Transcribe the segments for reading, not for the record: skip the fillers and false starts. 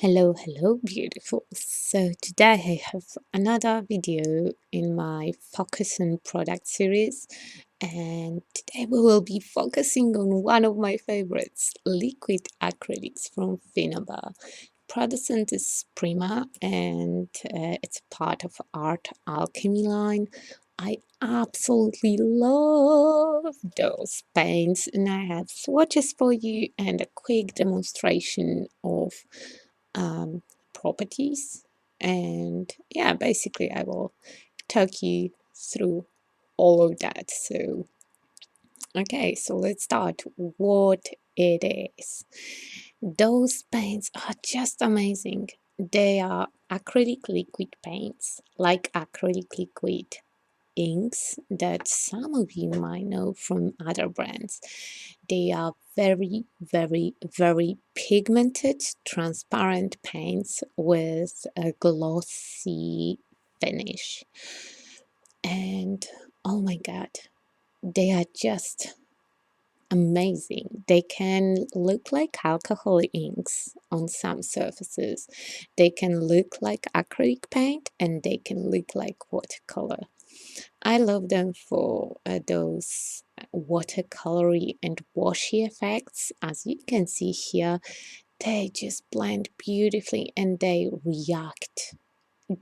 Hello, beautiful. So today I have another video in my Focus on Product series, and today we will be focusing on one of my favorites, liquid acrylics from Finnabair. Producent is Prima, and it's part of Art Alchemy line. I absolutely love those paints, and I have swatches for you and a quick demonstration of um, properties. And yeah, basically, I will talk you through all of that. So, okay, so let's start. What it is. Those paints are just amazing. They are acrylic liquid paints, like acrylic liquid inks that some of you might know from other brands. They are very pigmented, transparent paints with a glossy finish. And oh my god, they are just amazing. They can look like alcohol inks on some surfaces. They can look like acrylic paint and they can look like watercolor. I love them for those watercolory and washy effects. As you can see here, they just blend beautifully and they react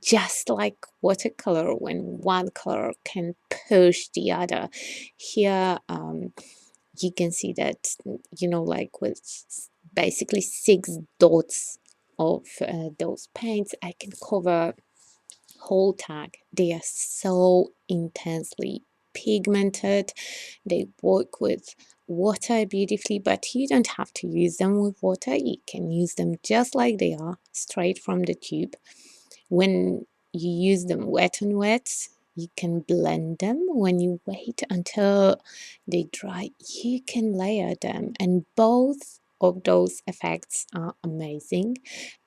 just like watercolor when one color can push the other. Here, you can see that, like with basically 6 dots of those paints, I can cover whole tag. They are so intensely pigmented. They work with water beautifully, but you don't have to use them with water. You can use them just like they are, straight from the tube. When you use them wet on wet, you can blend them. When you wait until they dry, you can layer them, and both of those effects are amazing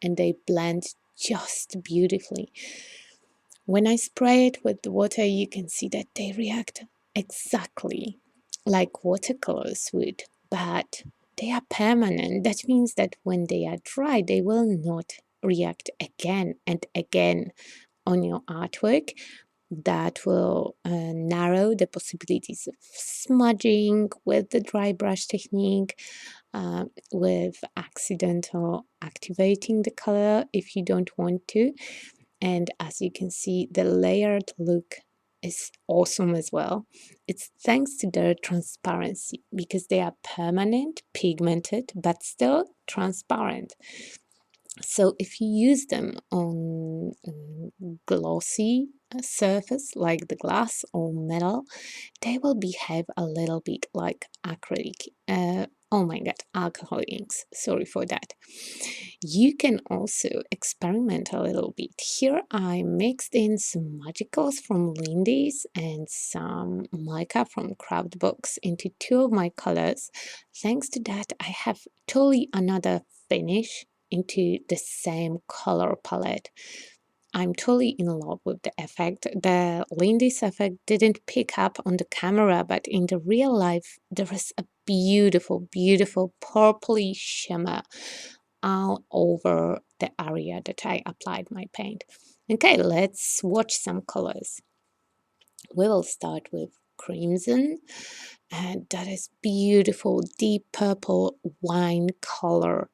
and they blend just beautifully. When I spray it with the water, you can see that they react exactly like watercolors would, but they are permanent. That means that when they are dry, they will not react again and again on your artwork. That will narrow the possibilities of smudging with the dry brush technique, with accidental activating the color if you don't want to. And as you can see, the layered look is awesome as well. It's thanks to their transparency because they are permanent, pigmented, but still transparent. So if you use them on glossy surface like the glass or metal, they will behave a little bit like acrylic. Oh my god, alcohol inks. Sorry for that. You can also experiment a little bit. Here I mixed in some magicals from Lindy's and some mica from Craftbox into 2 of my colors. Thanks to that, I have totally another finish into the same color palette. I'm totally in love with the effect. The Lindy's effect didn't pick up on the camera, but in the real life, there is a beautiful purpley shimmer all over the area that I applied my paint. Okay, let's swatch some colors. We will start with crimson, and that is beautiful deep purple wine color.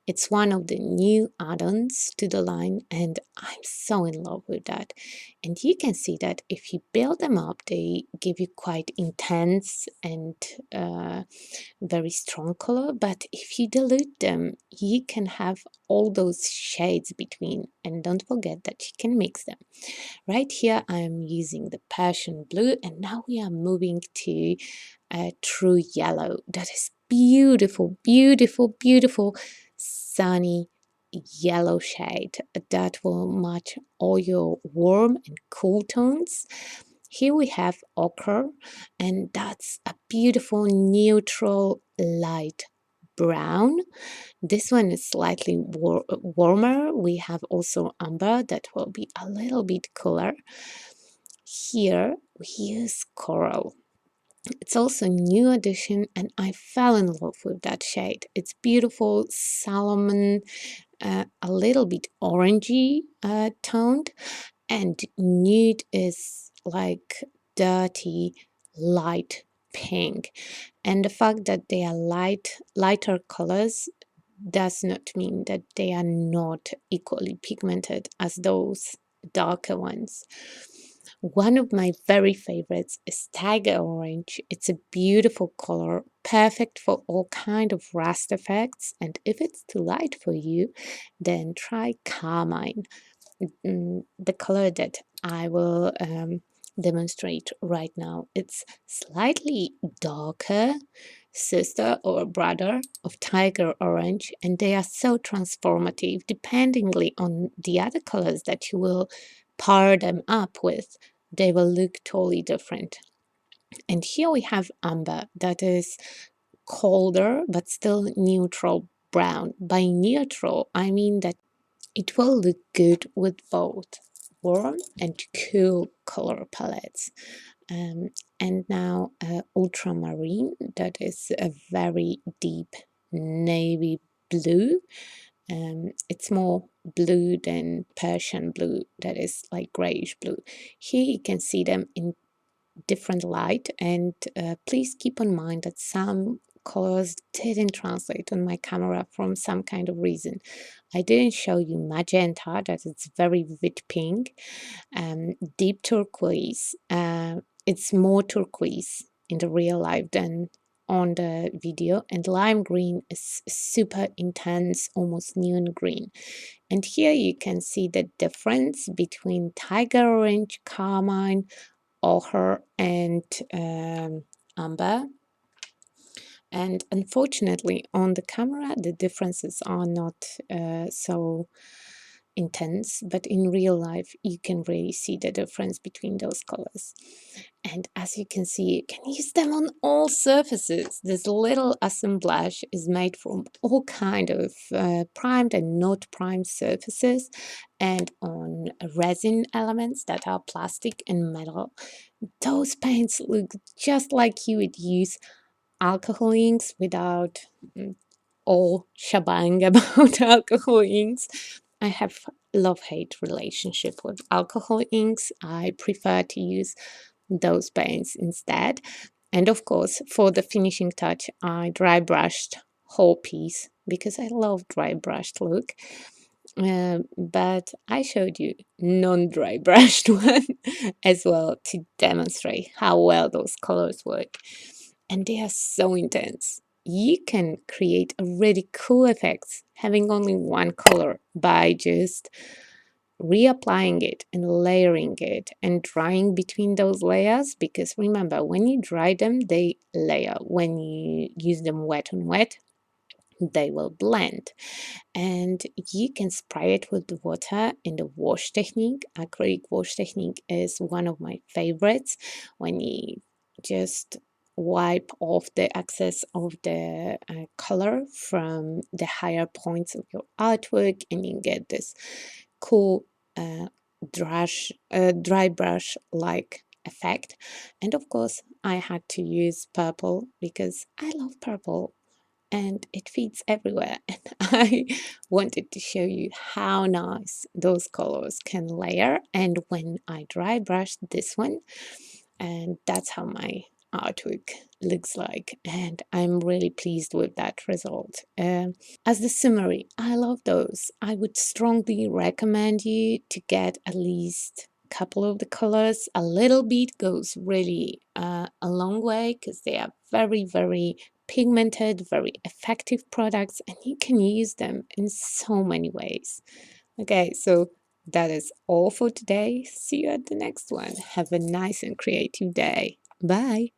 It's one of the new add-ons to the line and I'm so in love with that. And you can see that if you build them up, they give you quite intense and very strong color, but if you dilute them, you can have all those shades between, and don't forget that you can mix them. Right here I am using the passion blue, and now we are moving to a true yellow. That is beautiful sunny yellow shade that will match all your warm and cool tones. Here we have ochre, and that's a beautiful neutral light brown. This one is slightly warmer. We have also amber that will be a little bit cooler. Here we use coral. It's also a new addition, and I fell in love with that shade. It's beautiful salmon, a little bit orangey toned, and nude is like dirty light pink. And the fact that they are lighter colors does not mean that they are not equally pigmented as those darker ones. One of my very favorites is Tiger Orange. It's a beautiful color, perfect for all kind of rust effects. And if it's too light for you, then try Carmine, the color that I will demonstrate right now. It's slightly darker sister or brother of Tiger Orange, and they are so transformative dependingly on the other colors that you will pair them up with. They will look totally different. And here we have Amber, that is colder but still neutral brown. By neutral, I mean that it will look good with both warm and cool color palettes. Um, and now ultramarine, that is a very deep navy blue. It's more blue than Persian blue, that is like grayish blue. Here you can see them in different light, and please keep in mind that some colors didn't translate on my camera from some kind of reason. I didn't show you magenta, that it's very vivid pink, deep turquoise. It's more turquoise in the real life than on the video, and lime green is super intense, almost neon green. And here you can see the difference between tiger orange, carmine, ochre, and amber. And unfortunately, on the camera, the differences are not so intense, but in real life, you can really see the difference between those colors. And as you can see, you can use them on all surfaces. This little assemblage is made from all kind of primed and not primed surfaces, and on resin elements that are plastic and metal. Those paints look just like you would use alcohol inks without all shebang about alcohol inks. I have love-hate relationship with alcohol inks. I prefer to use those paints instead. And of course, for the finishing touch, I dry brushed whole piece because I love dry brushed look. But I showed you non-dry brushed one as well to demonstrate how well those colors work. And they are so intense. You can create a really cool effects having only one color by just reapplying it and layering it and drying between those layers, because remember, when you dry them, they layer. When you use them wet on wet, they will blend. And you can spray it with the water in the wash technique. Acrylic wash technique is one of my favorites, when you just wipe off the excess of the color from the higher points of your artwork, and you get this cool uh, dry brush like effect. And of course, I had to use purple because I love purple and it fits everywhere. And I wanted to show you how nice those colors can layer. And when I dry brushed this one, and that's how my artwork looks like. And I'm really pleased with that result. As the summary, I love those. I would strongly recommend you to get at least a couple of the colors. A little bit goes really a long way because they are very, very pigmented, very effective products, and you can use them in so many ways. Okay, so that is all for today. See you at the next one. Have a nice and creative day. Bye.